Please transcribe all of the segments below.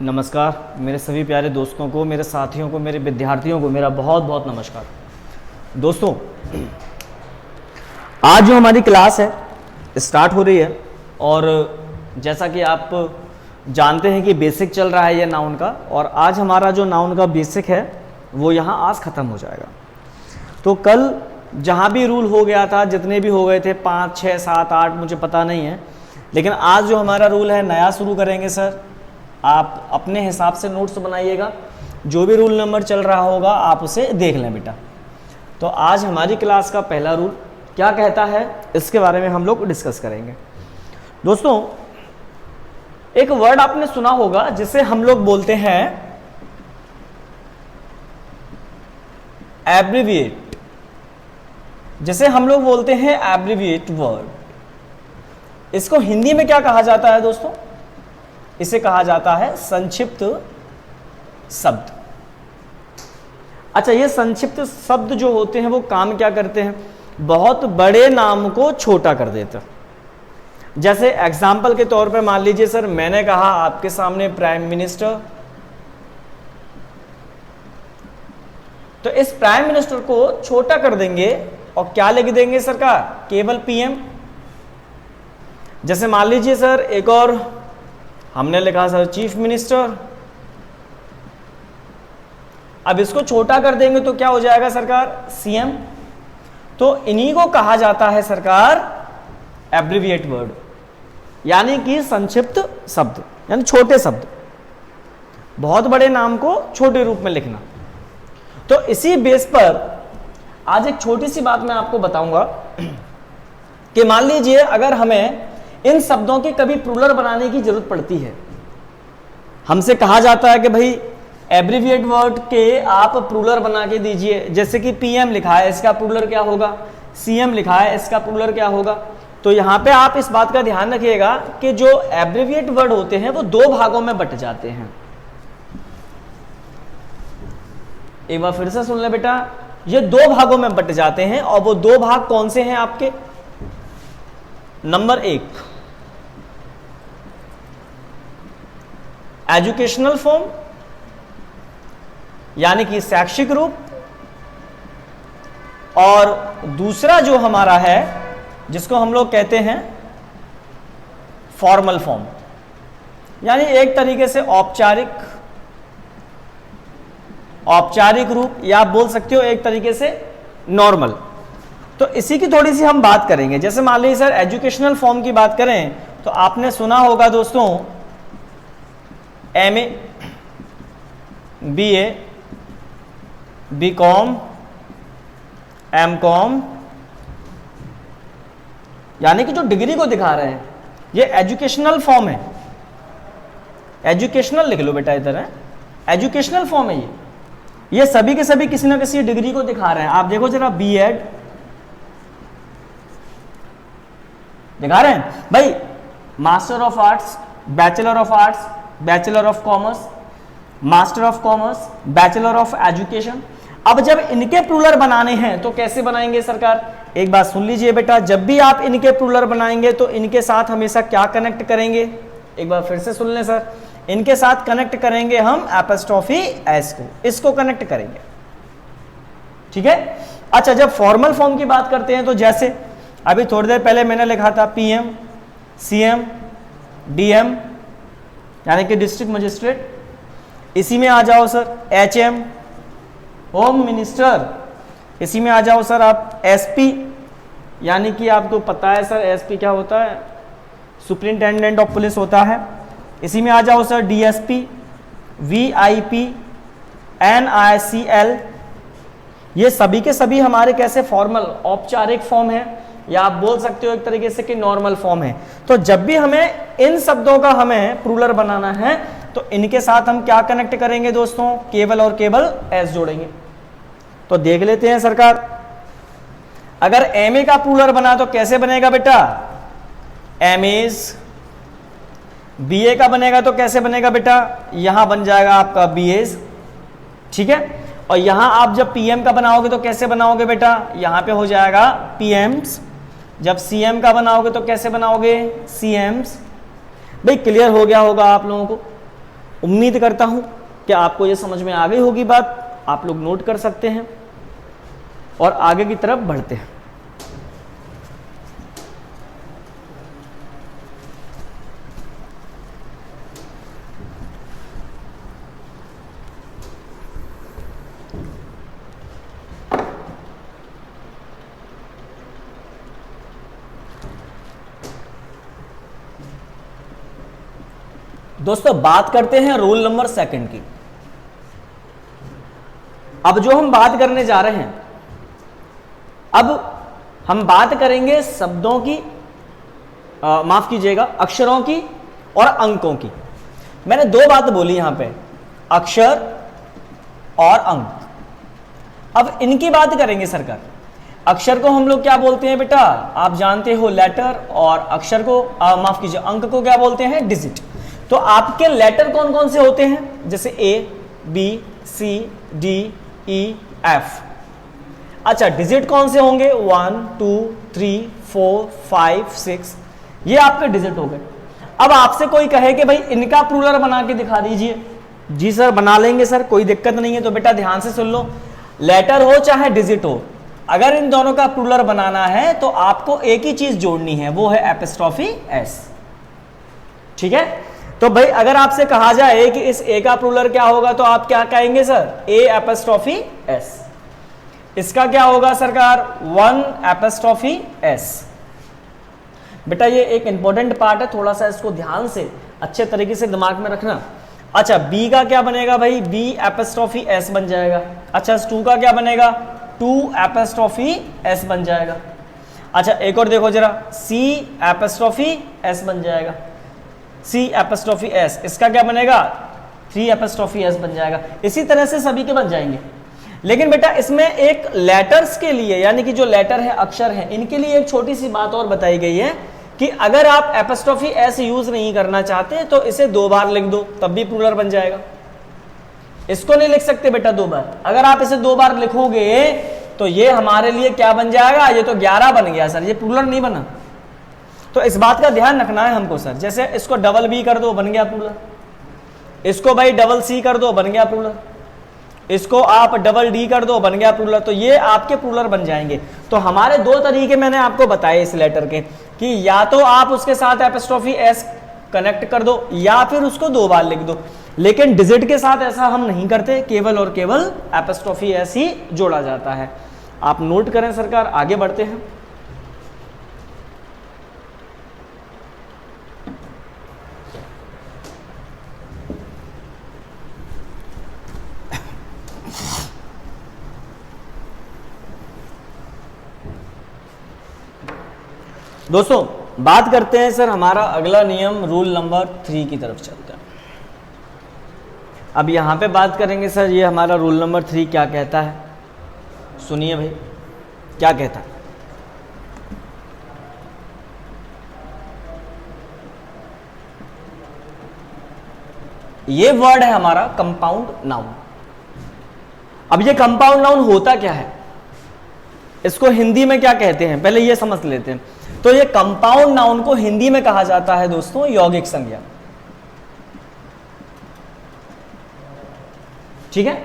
नमस्कार मेरे सभी प्यारे दोस्तों को, मेरे साथियों को, मेरे विद्यार्थियों को मेरा बहुत बहुत नमस्कार। दोस्तों, आज जो हमारी क्लास है स्टार्ट हो रही है और जैसा कि आप जानते हैं कि बेसिक चल रहा है ये नाउन का, और आज हमारा जो नाउन का बेसिक है वो यहाँ आज ख़त्म हो जाएगा। तो कल जहाँ भी रूल हो गया था, जितने भी हो गए थे 5, 6, 7, 8 मुझे पता नहीं है, लेकिन आज जो हमारा रूल है नया शुरू करेंगे सर। आप अपने हिसाब से नोट्स बनाइएगा, जो भी रूल नंबर चल रहा होगा आप उसे देख लें बेटा। तो आज हमारी क्लास का पहला रूल क्या कहता है इसके बारे में हम लोग डिस्कस करेंगे। दोस्तों, एक वर्ड आपने सुना होगा जिसे हम लोग बोलते हैं एब्रिविएट, जिसे हम लोग बोलते हैं एब्रिविएट वर्ड। इसको हिंदी में क्या कहा जाता है दोस्तों? इसे कहा जाता है संक्षिप्त शब्द। अच्छा, ये संक्षिप्त शब्द जो होते हैं वो काम क्या करते हैं? बहुत बड़े नाम को छोटा कर देते हैं। जैसे एग्जाम्पल के तौर पे मान लीजिए सर, मैंने कहा आपके सामने प्राइम मिनिस्टर, तो इस प्राइम मिनिस्टर को छोटा कर देंगे और क्या लिख देंगे सरकार? केवल पीएम। जैसे मान लीजिए सर, एक और हमने लिखा सर चीफ मिनिस्टर, अब इसको छोटा कर देंगे तो क्या हो जाएगा सरकार? सीएम। तो इन्हीं को कहा जाता है सरकार एब्रिविएट वर्ड, यानी कि संक्षिप्त शब्द, यानी छोटे शब्द, बहुत बड़े नाम को छोटे रूप में लिखना। तो इसी बेस पर आज एक छोटी सी बात मैं आपको बताऊंगा कि मान लीजिए अगर हमें इन शब्दों की कभी प्लूरल बनाने की जरूरत पड़ती है, हमसे कहा जाता है कि भाई एब्रिविएट वर्ड के आप प्लूरल बना के दीजिए। जैसे कि पीएम लिखा है, इसका प्लूरल क्या होगा? सीएम लिखा है, इसका प्लूरल क्या होगा? तो यहां पे आप इस बात का ध्यान रखिएगा कि जो एब्रिविएट वर्ड होते हैं वो दो भागों में बट जाते हैं। एक बार फिर से सुन ले बेटा, ये दो भागों में बट जाते हैं, और वो दो भाग कौन से हैं आपके? नंबर 1 एजुकेशनल फॉर्म, यानी कि शैक्षिक रूप, और दूसरा जो हमारा है जिसको हम लोग कहते हैं फॉर्मल फॉर्म, यानी एक तरीके से औपचारिक रूप, या आप बोल सकते हो एक तरीके से नॉर्मल। तो इसी की थोड़ी सी हम बात करेंगे। जैसे मान लीजिए सर एजुकेशनल फॉर्म की बात करें तो आपने सुना होगा दोस्तों एमए, बीए, बीकॉम, एमकॉम, यानी कि जो डिग्री को दिखा रहे हैं ये एजुकेशनल फॉर्म है। एजुकेशनल लिख लो बेटा, इधर है एजुकेशनल फॉर्म है ये सभी के सभी किसी ना किसी डिग्री को दिखा रहे हैं। आप देखो जरा, बीएड दिखा रहे हैं भाई, master of arts, bachelor of arts, bachelor of commerce, master of commerce, bachelor of education. अब जब इनके प्लूरल बनाने हैं तो कैसे बनाएंगे सरकार? एक बात सुन लीजिए बेटा, जब भी आप इनके प्लूरल बनाएंगे तो इनके साथ हमेशा क्या कनेक्ट करेंगे? एक बार फिर से सुन लें सर, इनके साथ कनेक्ट करेंगे हम एपोस्ट्रोफी एस को, इसको कनेक्ट करेंगे, ठीक है। अच्छा, जब फॉर्मल फॉर्म की बात करते हैं तो जैसे अभी थोड़ी देर पहले मैंने लिखा था पीएम, सीएम, डीएम, यानी कि डिस्ट्रिक्ट मजिस्ट्रेट। इसी में आ जाओ सर एचएम, होम मिनिस्टर। इसी में आ जाओ सर आप एसपी, यानी कि आपको पता है सर एसपी क्या होता है? सुपरिंटेंडेंट ऑफ पुलिस होता है। इसी में आ जाओ सर डीएसपी, वीआईपी, एनआईसीएल। ये सभी के सभी हमारे कैसे फॉर्मल औपचारिक फॉर्म है, या आप बोल सकते हो एक तरीके से कि नॉर्मल फॉर्म है। तो जब भी हमें इन शब्दों का हमें प्लूरल बनाना है तो इनके साथ हम क्या कनेक्ट करेंगे दोस्तों? केवल और केवल एस जोड़ेंगे। तो देख लेते हैं सरकार, अगर एमए का प्लूरल बना तो कैसे बनेगा बेटा? एमएज। बीए का बनेगा तो कैसे बनेगा बेटा? यहां बन जाएगा आपका बीएज, ठीक है। और यहां आप जब पीएम का बनाओगे तो कैसे बनाओगे बेटा? यहां पे हो जाएगा पीएम्स। जब सीएम का बनाओगे तो कैसे बनाओगे? सीएम्स। भाई क्लियर हो गया होगा आप लोगों को, उम्मीद करता हूं कि आपको ये समझ में आ गई होगी बात। आप लोग नोट कर सकते हैं और आगे की तरफ बढ़ते हैं। दोस्तों बात करते हैं रूल नंबर 2 की। अब जो हम बात करने जा रहे हैं, अब हम बात करेंगे शब्दों की, माफ कीजिएगा, अक्षरों की और अंकों की। मैंने दो बात बोली यहां पे, अक्षर और अंक। अब इनकी बात करेंगे सरकार। अक्षर को हम लोग क्या बोलते हैं बेटा, आप जानते हो लेटर, और अक्षर को माफ कीजिए अंक को क्या बोलते हैं, डिजिट। तो आपके लेटर कौन कौन से होते हैं, जैसे A, B, C, D, E, F। अच्छा डिजिट कौन से होंगे, 1, 2, 3, 4, 5, 6, ये आपके डिजिट हो गए। अब आपसे कोई कहे कि भाई इनका प्लूरल बना के दिखा दीजिए, जी सर बना लेंगे सर, कोई दिक्कत नहीं है। तो बेटा ध्यान से सुन लो, लेटर हो चाहे डिजिट हो, अगर इन दोनों का प्लूरल बनाना है तो आपको एक ही चीज जोड़नी है, वो है एपिस्ट्रॉफी एस। ठीक है, तो भाई अगर आपसे कहा जाए कि इस ए का प्लूरल क्या होगा, तो आप क्या कहेंगे सर, ए एपिस्ट्रॉफी एस। इसका क्या होगा सरकार, 1 एपिस्ट्रॉफी एस। बेटा ये एक इंपॉर्टेंट पार्ट है, थोड़ा सा इसको ध्यान से अच्छे तरीके से दिमाग में रखना। अच्छा बी का क्या बनेगा भाई, बी एपिस्ट्रॉफी एस बन जाएगा। अच्छा 2 का क्या बनेगा, 2 एपिस्ट्रॉफी एस बन जाएगा। अच्छा एक और देखो जरा, सी एपिस्ट्रॉफी एस बन जाएगा, सी एपिस्ट्रॉफी एस। इसका क्या बनेगा, 3 एपिस्ट्रॉफी एस बन जाएगा। इसी तरह से सभी के बन जाएंगे। लेकिन बेटा इसमें एक लेटर्स के लिए, यानी कि जो लेटर है, अक्षर है, इनके लिए एक छोटी सी बात और बताई गई है कि अगर आप एपिस्ट्रॉफी एस यूज नहीं करना चाहते तो इसे 2 बार लिख दो, तब भी प्लूरल बन जाएगा। इसको नहीं लिख सकते बेटा 2 बार। अगर आप इसे 2 बार लिखोगे तो ये हमारे लिए क्या बन जाएगा, ये तो 11 बन गया सर, ये प्लूरल नहीं बना। तो इस बात का ध्यान रखना है हमको सर। जैसे इसको डबल बी कर दो, बन गया प्लूरल। इसको भाई डबल सी कर दो, बन गया प्लूरल। इसको आप डबल डी कर दो, बन गया प्लूरल। तो ये आपके प्लूरल बन जाएंगे। तो हमारे 2 तरीके मैंने आपको बताए इस लेटर के, कि या तो आप उसके साथ एपिस्ट्रॉफी एस कनेक्ट कर दो या फिर उसको 2 बार लिख दो। लेकिन डिजिट के साथ ऐसा हम नहीं करते, केवल और केवल एपिस्ट्रॉफी एस ही जोड़ा जाता है। आप नोट करें सरकार, आगे बढ़ते हैं। दोस्तों बात करते हैं सर, हमारा अगला नियम रूल नंबर 3 की तरफ चलते हैं। अब यहां पे बात करेंगे सर, ये हमारा रूल नंबर 3 क्या कहता है, सुनिए भाई क्या कहता है। ये वर्ड है हमारा कंपाउंड नाउन। अब ये कंपाउंड नाउन होता क्या है, इसको हिंदी में क्या कहते हैं, पहले ये समझ लेते हैं। तो ये कंपाउंड नाउन को हिंदी में कहा जाता है दोस्तों यौगिक संज्ञा। ठीक है।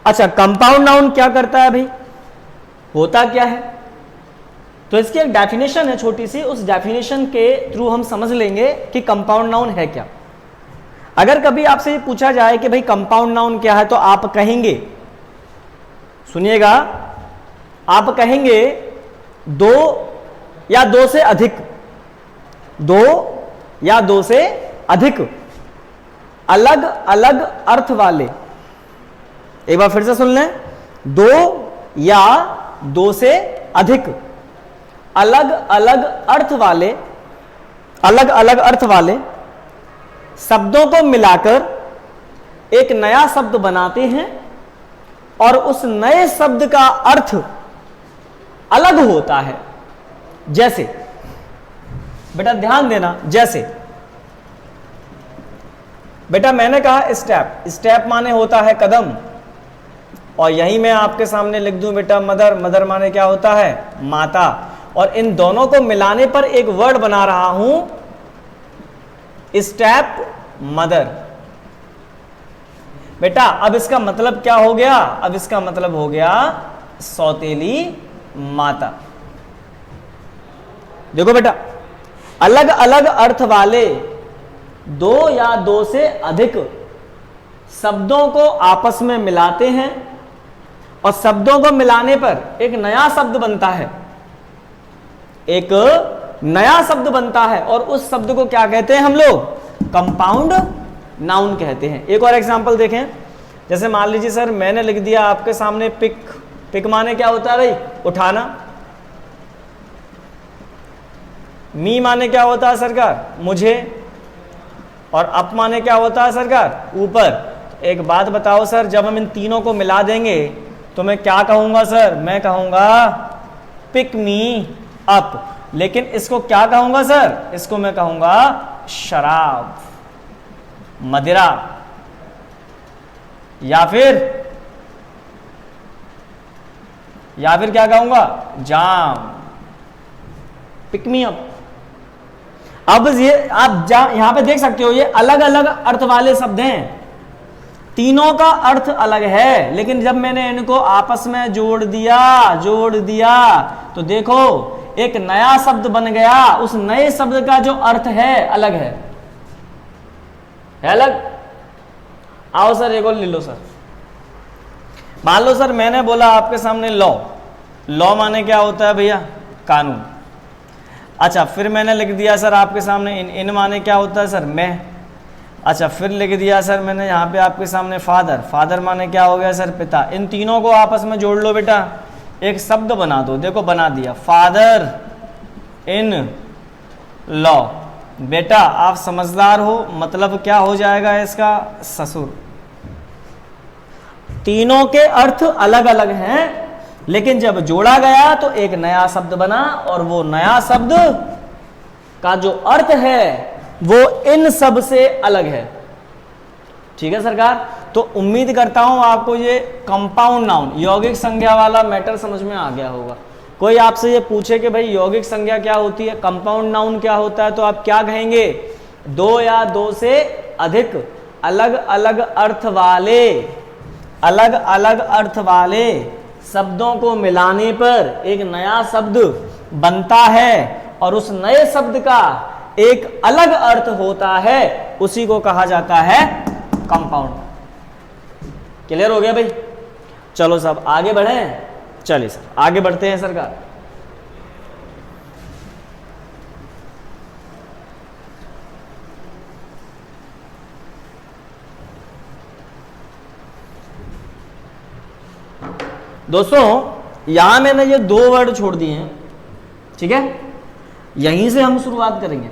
अच्छा कंपाउंड नाउन क्या करता है भाई, होता क्या है, तो इसकी एक डेफिनेशन है छोटी सी, उस डेफिनेशन के थ्रू हम समझ लेंगे कि कंपाउंड नाउन है क्या। अगर कभी आपसे ये पूछा जाए कि भाई कंपाउंड नाउन क्या है, तो आप कहेंगे, सुनिएगा, आप कहेंगे 2 या 2 से अधिक, 2 या 2 से अधिक अलग अलग अर्थ वाले, एक बार फिर से सुन लें, 2 या 2 से अधिक अलग अलग अर्थ वाले, अलग अलग अर्थ वाले शब्दों को मिलाकर एक नया शब्द बनाते हैं और उस नए शब्द का अर्थ अलग होता है। जैसे बेटा ध्यान देना, जैसे बेटा मैंने कहा स्टेप, स्टेप माने होता है कदम, और यही मैं आपके सामने लिख दूं बेटा मदर, मदर माने क्या होता है, माता। और इन दोनों को मिलाने पर एक वर्ड बना रहा हूं स्टेप मदर। बेटा अब इसका मतलब क्या हो गया, अब इसका मतलब हो गया सौतेली माता। देखो बेटा, अलग अलग अर्थ वाले दो या दो से अधिक शब्दों को आपस में मिलाते हैं और शब्दों को मिलाने पर एक नया शब्द बनता है, एक नया शब्द बनता है और उस शब्द को क्या कहते हैं हम लोग, कंपाउंड नाउन कहते हैं। एक और एग्जांपल देखें, जैसे मान लीजिए सर मैंने लिख दिया आपके सामने पिक। पिक माने क्या होता है भाई, उठाना। मी माने क्या होता है सरकार, मुझे। और अप माने क्या होता है सरकार, ऊपर। एक बात बताओ सर, जब हम इन तीनों को मिला देंगे तो मैं क्या कहूंगा सर, मैं कहूंगा पिक मी अप। लेकिन इसको क्या कहूंगा सर, इसको मैं कहूंगा शराब, मदिरा, या फिर क्या कहूंगा, जाम, पिक मी अप। अब ये आप यहां पे देख सकते हो, ये अलग अलग अर्थ वाले शब्द हैं, तीनों का अर्थ अलग है, लेकिन जब मैंने इनको आपस में जोड़ दिया तो देखो एक नया शब्द बन गया। उस नए शब्द का जो अर्थ है अलग है अलग। आओ सर एक और ले लो सर। मान लो सर मैंने बोला आपके सामने लॉ। लॉ माने क्या होता है भैया, कानून। अच्छा, फिर मैंने लिख दिया सर आपके सामने इन माने क्या होता है सर, मैं। अच्छा, फिर लिख दिया सर मैंने यहाँ पे आपके सामने फादर। फादर माने क्या हो गया सर, पिता। इन तीनों को आपस में जोड़ लो बेटा, एक शब्द बना दो। देखो बना दिया, फादर इन लॉ। बेटा आप समझदार हो, मतलब क्या हो जाएगा इसका, ससुर। तीनों के अर्थ अलग अलग हैं, लेकिन जब जोड़ा गया तो एक नया शब्द बना और वो नया शब्द का जो अर्थ है वो इन सब से अलग है। ठीक है सरकार, तो उम्मीद करता हूं आपको ये कंपाउंड नाउन, यौगिक संज्ञा वाला मैटर समझ में आ गया होगा। कोई आपसे ये पूछे कि भाई यौगिक संज्ञा क्या होती है, कंपाउंड नाउन क्या होता है, तो आप क्या कहेंगे, दो या दो से अधिक अलग अलग अर्थ वाले शब्दों को मिलाने पर एक नया शब्द बनता है और उस नए शब्द का एक अलग अर्थ होता है, उसी को कहा जाता है कंपाउंड। क्लियर हो गया भाई? चलो सब आगे बढ़े। चलिए सर आगे बढ़ते हैं सरकार। दोस्तों यहां मैंने ये दो वर्ड छोड़ दिए हैं, ठीक है, यहीं से हम शुरुआत करेंगे।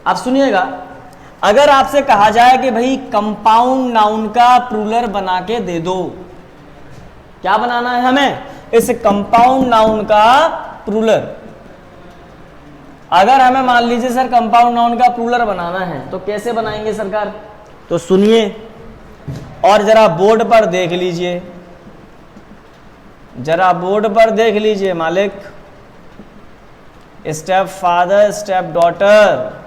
आप सुनिएगा, अगर आपसे कहा जाए कि भाई कंपाउंड नाउन का प्लूरल बना के दे दो, क्या बनाना है हमें, इस कंपाउंड नाउन का प्लूरल। अगर हमें मान लीजिए सर कंपाउंड नाउन का प्लूरल बनाना है तो कैसे बनाएंगे सरकार, तो सुनिए और जरा बोर्ड पर देख लीजिए, जरा बोर्ड पर देख लीजिए मालिक। स्टेप फादर, स्टेप डॉटर,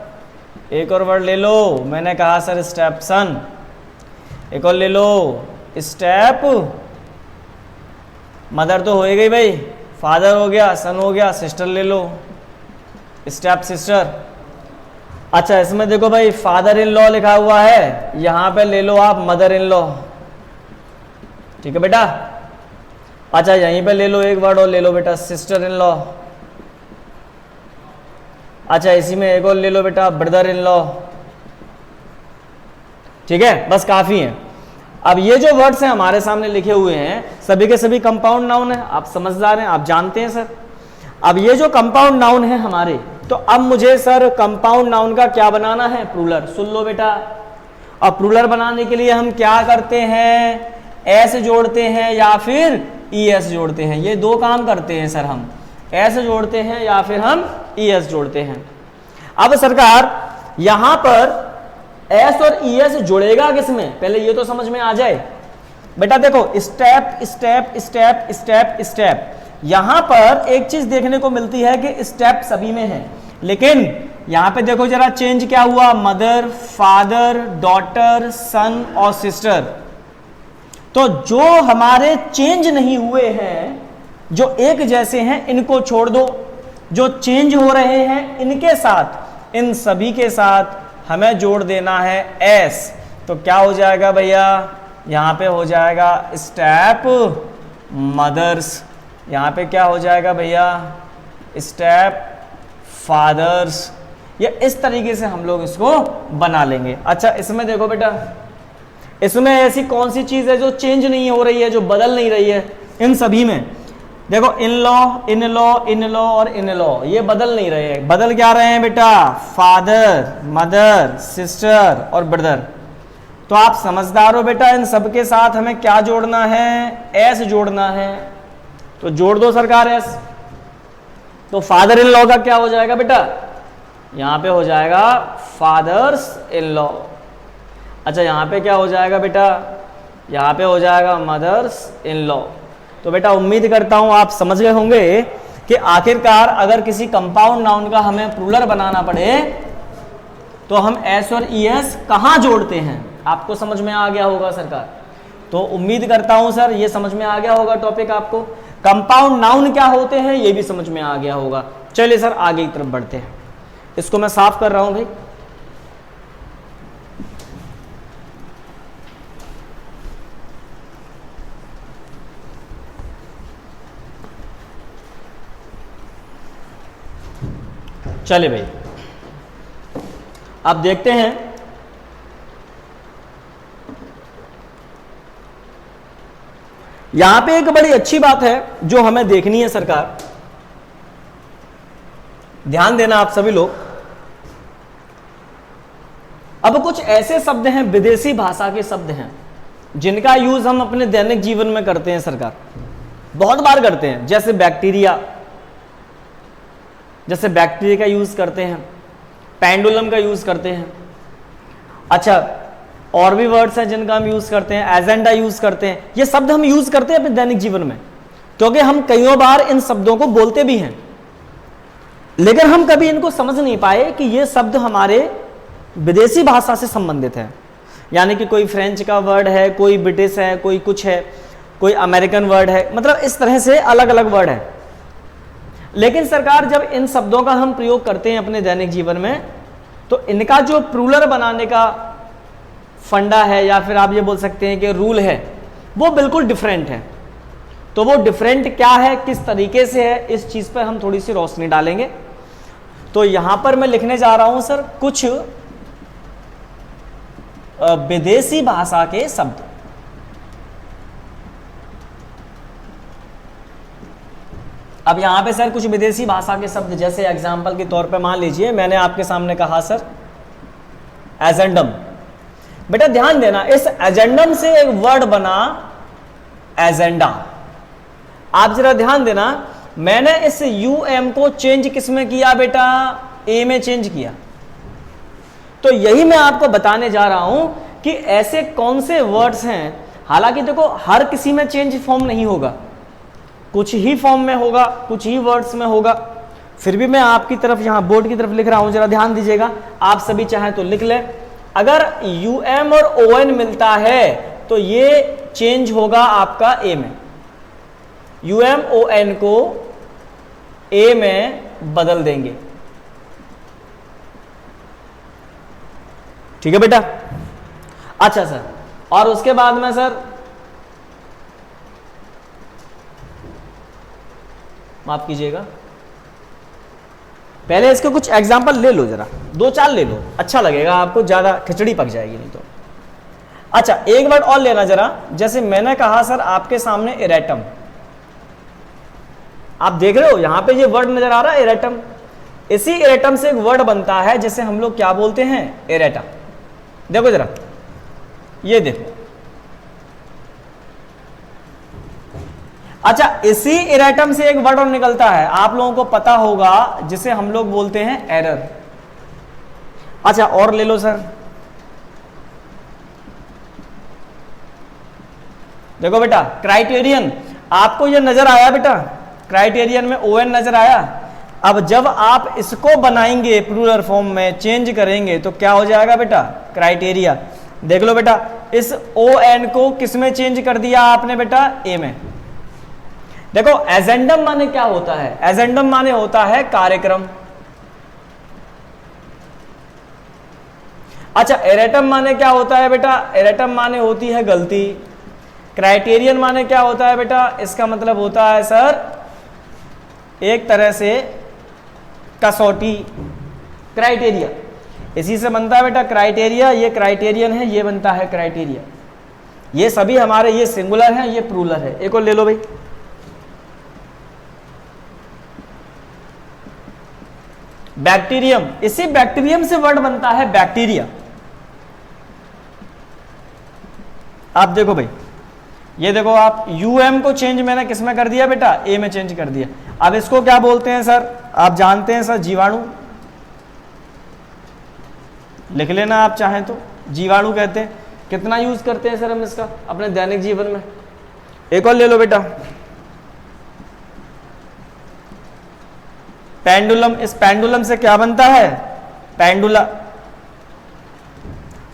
एक और वर्ड ले लो, मैंने कहा सर स्टेप सन। एक और ले लो, स्टेप मदर तो हो गई भाई, फादर हो गया, सन हो गया, सिस्टर ले लो, स्टेप सिस्टर। अच्छा इसमें देखो भाई फादर इन लॉ लिखा हुआ है, यहां पे ले लो आप मदर इन लॉ, ठीक है बेटा। अच्छा यहीं पे ले लो एक वर्ड और ले लो बेटा सिस्टर इन लॉ। अच्छा इसी में एक और ले लो बेटा ब्रदर इन लॉ, ठीक है, बस काफी है। अब ये जो वर्ड्स हैं हमारे सामने लिखे हुए हैं सभी के सभी कंपाउंड नाउन है, आप समझदार हैं, आप जानते हैं सर। अब ये जो कंपाउंड नाउन है हमारे, तो अब मुझे सर कंपाउंड नाउन का क्या बनाना है, प्लूरल। सुन लो बेटा, अब प्लूरल बनाने के लिए हम क्या करते हैं, एस जोड़ते हैं या फिर ईएस जोड़ते हैं। ये दो काम करते हैं सर, हम एस जोड़ते हैं या फिर हम ईएस जोड़ते हैं। अब सरकार यहां पर एस और ईएस जुड़ेगा किसमें, पहले ये तो समझ में आ जाए बेटा। देखो step step step step step, यहां पर एक चीज देखने को मिलती है कि स्टेप सभी में है, लेकिन यहां पे देखो जरा चेंज क्या हुआ, मदर, फादर, डॉटर, सन और सिस्टर। तो जो हमारे चेंज नहीं हुए हैं, जो एक जैसे हैं, इनको छोड़ दो। जो चेंज हो रहे हैं इनके साथ, इन सभी के साथ हमें जोड़ देना है एस। तो क्या हो जाएगा भैया, यहां पे हो जाएगा स्टेप मदर्स, यहां पे क्या हो जाएगा भैया, स्टेप फादर्स। ये इस तरीके से हम लोग इसको बना लेंगे। अच्छा इसमें देखो बेटा, इसमें ऐसी कौन सी चीज है जो चेंज नहीं हो रही है, जो बदल नहीं रही है? इन सभी में देखो in law, in law, in law और इन लॉ, ये बदल नहीं रहे हैं। बदल क्या रहे हैं बेटा? फादर, मदर, सिस्टर और ब्रदर। तो आप समझदार हो बेटा, इन सबके साथ हमें क्या जोड़ना है? एस जोड़ना है। तो जोड़ दो सरकार एस। तो फादर इन लॉ का क्या हो जाएगा बेटा? यहां पे हो जाएगा फादर्स इन लॉ। अच्छा यहां पे क्या हो जाएगा बेटा? यहां पे हो जाएगा मदर्स इन लॉ। तो बेटा उम्मीद करता हूं आप समझ गए होंगे कि आखिरकार अगर किसी कंपाउंड नाउन का हमें प्लूरल बनाना पड़े तो हम एस और ई एस कहां जोड़ते हैं। आपको समझ में आ गया होगा सरकार। तो उम्मीद करता हूं सर ये समझ में आ गया होगा टॉपिक आपको। कंपाउंड नाउन क्या होते हैं ये भी समझ में आ गया होगा। चलिए सर आगे की तरफ बढ़ते हैं। इसको मैं साफ कर रहा हूं भाई। चलिए भाई अब देखते हैं यहां पे एक बड़ी अच्छी बात है जो हमें देखनी है सरकार, ध्यान देना आप सभी लोग। अब कुछ ऐसे शब्द हैं, विदेशी भाषा के शब्द हैं, जिनका यूज हम अपने दैनिक जीवन में करते हैं सरकार, बहुत बार करते हैं। जैसे बैक्टीरिया, जैसे बैक्टीरिया का यूज करते हैं, पेंडुलम का यूज करते हैं। अच्छा और भी वर्ड्स हैं जिनका हम यूज करते हैं, एजेंडा यूज करते हैं। ये शब्द हम यूज करते हैं अपने दैनिक जीवन में, क्योंकि हम कईयों बार इन शब्दों को बोलते भी हैं, लेकिन हम कभी इनको समझ नहीं पाए कि ये शब्द हमारे विदेशी भाषा से संबंधित है। यानी कि कोई फ्रेंच का वर्ड है, कोई ब्रिटिश है, कोई कुछ है, कोई अमेरिकन वर्ड है, मतलब इस तरह से अलग अलग वर्ड है। लेकिन सरकार जब इन शब्दों का हम प्रयोग करते हैं अपने दैनिक जीवन में, तो इनका जो प्लूरल बनाने का फंडा है, या फिर आप ये बोल सकते हैं कि रूल है, वो बिल्कुल डिफरेंट है। तो वो डिफरेंट क्या है, किस तरीके से है, इस चीज पर हम थोड़ी सी रोशनी डालेंगे। तो यहां पर मैं लिखने जा रहा हूं सर कुछ विदेशी भाषा के शब्द। अब यहां पे सर कुछ विदेशी भाषा के शब्द, जैसे एग्जांपल के तौर पे मान लीजिए मैंने आपके सामने कहा सर एजेंडम। बेटा ध्यान देना, इस एजेंडम से एक वर्ड बना एजेंडा। आप जरा ध्यान देना, मैंने इस यूएम को चेंज किस में किया बेटा? ए में चेंज किया। तो यही मैं आपको बताने जा रहा हूं कि ऐसे कौन से वर्ड्स हैं, हालांकि देखो हर किसी में चेंज फॉर्म नहीं होगा, कुछ ही फॉर्म में होगा, कुछ ही वर्ड्स में होगा। फिर भी मैं आपकी तरफ यहां बोर्ड की तरफ लिख रहा हूं, जरा ध्यान दीजिएगा। आप सभी चाहें तो लिख लें। अगर यूएम और ओएन मिलता है तो ये चेंज होगा आपका ए में। यूएम ओएन को ए में बदल देंगे। ठीक है बेटा? अच्छा सर, और उसके बाद में सर माफ कीजिएगा, पहले इसके कुछ एग्जाम्पल ले लो, जरा दो चार ले लो, अच्छा लगेगा आपको, ज्यादा खिचड़ी पक जाएगी नहीं तो। अच्छा एक वर्ड और लेना जरा, जैसे मैंने कहा सर आपके सामने एरेटम। आप देख रहे हो यहां पे ये वर्ड नजर आ रहा है एरेटम। इसी एरेटम से एक वर्ड बनता है जिसे हम लोग क्या बोलते हैं? एरेटा। देखो जरा, ये देखो। अच्छा इसी एरेटम से एक वर्ड और निकलता है, आप लोगों को पता होगा, जिसे हम लोग बोलते हैं एरर। अच्छा और ले लो सर, देखो बेटा क्राइटेरियन। आपको ये नजर आया बेटा, क्राइटेरियन में ओएन नजर आया। अब जब आप इसको बनाएंगे प्लूरल फॉर्म में, चेंज करेंगे तो क्या हो जाएगा बेटा, क्राइटेरिया। देख लो बेटा, इस ओ एन को किस में चेंज कर दिया आपने बेटा, ए में। देखो एजेंडम माने क्या होता है, एजेंडम माने होता है कार्यक्रम। अच्छा, एरेटम माने क्या होता है बेटा, एरेटम माने होती है गलती। क्राइटेरियन माने क्या होता है बेटा, इसका मतलब होता है सर एक तरह से कसौटी, क्राइटेरिया। इसी से बनता है बेटा क्राइटेरिया, ये क्राइटेरियन है, ये बनता है क्राइटेरिया। ये सभी हमारे ये सिंगुलर है, ये प्लूरल है। एक और ले लो भाई, बैक्टीरियम। इसी बैक्टीरियम से वर्ड बनता है बैक्टीरिया। आप देखो भाई, ये देखो आप यूएम को चेंज मैंने किस में कर दिया बेटा, ए में चेंज कर दिया। अब इसको क्या बोलते हैं सर, आप जानते हैं सर, जीवाणु। लिख लेना आप चाहें तो, जीवाणु कहते हैं। कितना यूज करते हैं सर हम इसका अपने दैनिक जीवन में। एक और ले लो बेटा, पेंडुलम। इस पेंडुलम से क्या बनता है, पेंडुला।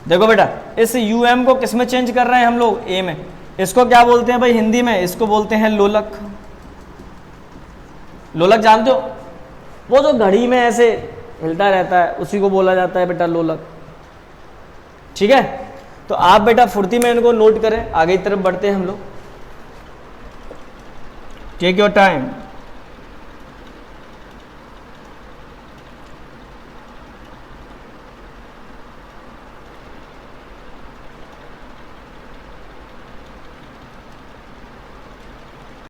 देखो बेटा, इस यूएम को किस में चेंज कर रहे हैं हम लोग, ए में। इसको क्या बोलते हैं भाई हिंदी में, इसको बोलते हैं लोलक। लोलक जानते हो, वो जो घड़ी में ऐसे हिलता रहता है, उसी को बोला जाता है बेटा लोलक। ठीक है, तो आप बेटा फुर्ती में इनको नोट करें, आगे की तरफ बढ़ते हैं हम लोग। Take your time.